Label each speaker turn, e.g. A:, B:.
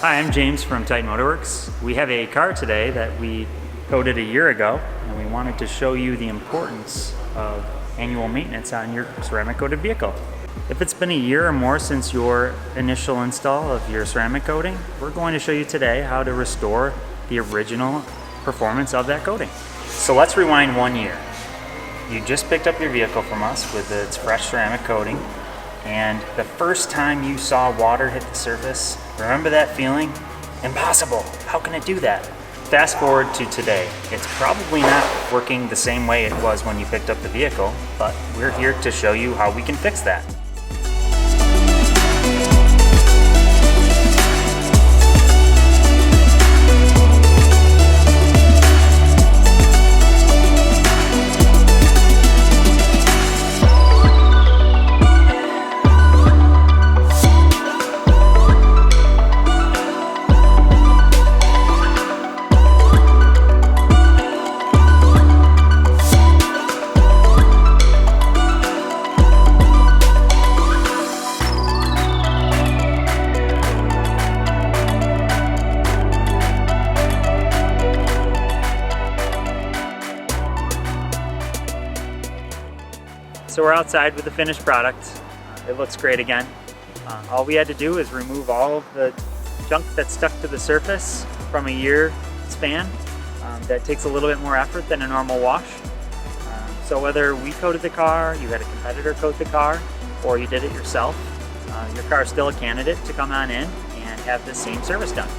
A: Hi, I'm James from Titan Motorworks. We have a car today that we coated a year ago, and we wanted to show you the importance of annual maintenance on your ceramic coated vehicle. If it's been a year or more since your initial install of your ceramic coating, we're going to show you today how to restore the original performance of that coating. So let's rewind 1 year. You just picked up your vehicle from us with its fresh ceramic coating, and the first time you saw water hit the surface, remember that feeling? Impossible! How can it do that? Fast forward to today. It's probably not working the same way it was when you picked up the vehicle, but we're here to show you how we can fix that. So we're outside with the finished product. It looks great again. All we had to do is remove all of the junk that's stuck to the surface from a year span. That takes a little bit more effort than a normal wash. So whether we coated the car, you had a competitor coat the car, or you did it yourself, your car is still a candidate to come on in and have the same service done.